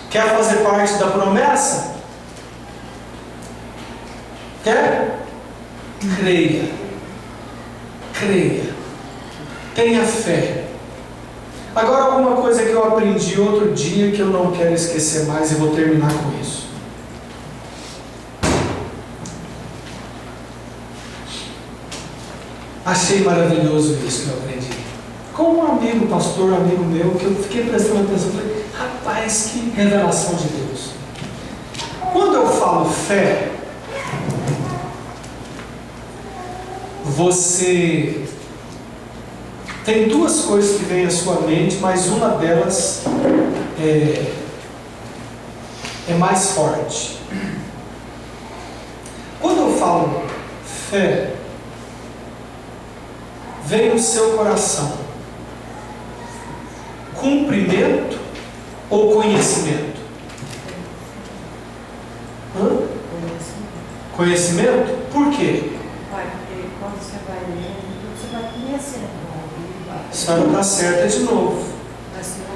Quer fazer parte da promessa? Quer? Creia. Creia. Tenha fé. Agora, alguma coisa que eu aprendi outro dia que eu não quero esquecer mais e vou terminar com isso. Achei maravilhoso isso que eu aprendi. Com um amigo, pastor, amigo meu, que eu fiquei prestando atenção, falei, rapaz, que revelação de Deus. Quando eu falo fé, você tem duas coisas que vêm à sua mente, mas uma delas é mais forte. Quando eu falo fé, vem no seu coração cumprimento ou conhecimento? Conhecimento? Por quê? Porque quando você vai lendo, você vai conhecendo. A senhora está certa de novo.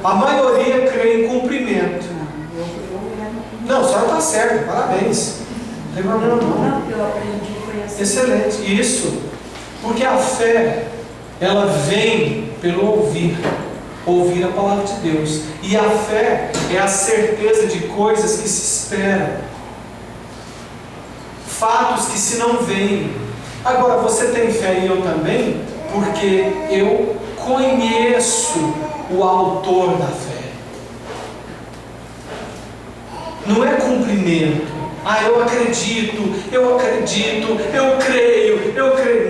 A maioria crê em cumprimento. Não, a senhora está certa, parabéns. Não tem problema não. Não, eu aprendi foi assim. Excelente, isso. Porque a fé, ela vem pelo ouvir a palavra de Deus. E a fé é a certeza de coisas que se esperam, fatos que se não veem. Agora, você tem fé e eu também, porque eu conheço o autor da fé. Não é cumprimento. Eu acredito, eu creio.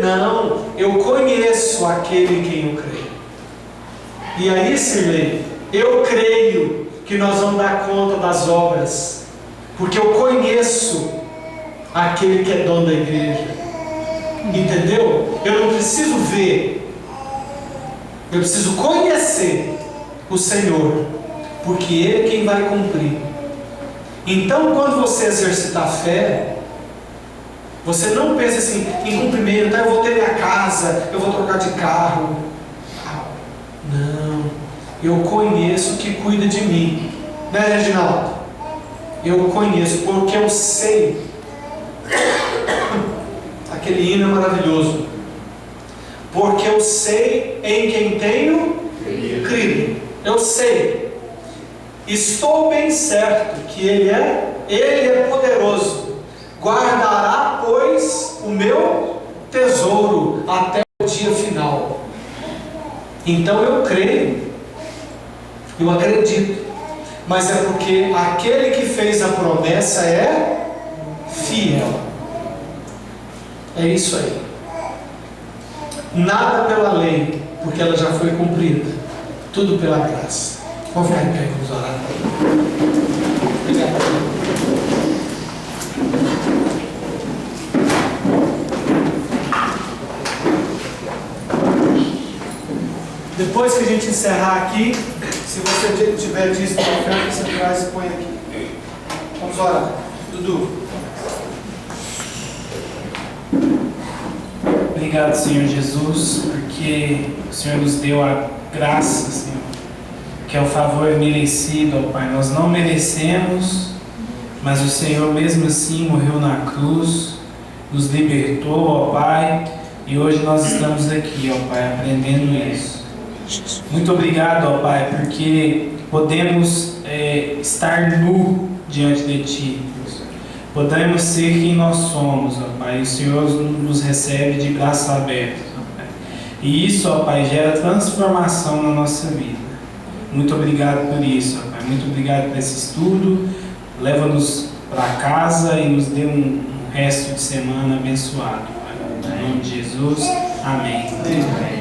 Não, eu conheço aquele em quem eu creio. E aí, Sirlei, eu creio que nós vamos dar conta das obras, porque eu conheço aquele que é dono da igreja. Entendeu? Eu não preciso ver, eu preciso conhecer o Senhor, porque Ele é quem vai cumprir. Então, quando você exercitar fé, você não pensa assim, em cumprimento, eu vou ter minha casa, eu vou trocar de carro. Não, eu conheço o que cuida de mim, né, Reginaldo? Eu conheço, porque eu sei. Aquele hino é maravilhoso. Porque eu sei em quem tenho crido. Eu sei. Estou bem certo que Ele é poderoso. Guardará, pois, o meu tesouro até o dia final. Então eu creio, eu acredito, mas é porque aquele que fez a promessa é fiel. É isso aí. Nada pela lei, porque ela já foi cumprida. Tudo pela graça. Vamos ficar em pé e vamos orar. Obrigado. Depois que a gente encerrar aqui, se você tiver dízimo de oferta, você traz e põe aqui. Vamos orar. Dudu. Obrigado, Senhor Jesus, porque o Senhor nos deu a graça, Senhor, que é o favor merecido, ó Pai. Nós não merecemos, mas o Senhor mesmo assim morreu na cruz, nos libertou, ó Pai, e hoje nós estamos aqui, ó Pai, aprendendo isso. Muito obrigado, ó Pai, porque podemos estar nu diante de Ti. Podemos ser quem nós somos, ó Pai, e o Senhor nos recebe de braços abertos, ó Pai. E isso, ó Pai, gera transformação na nossa vida. Muito obrigado por isso, ó Pai. Muito obrigado por esse estudo. leva-nos para casa e nos dê um resto de semana abençoado. Pai. Em nome de Jesus, amém.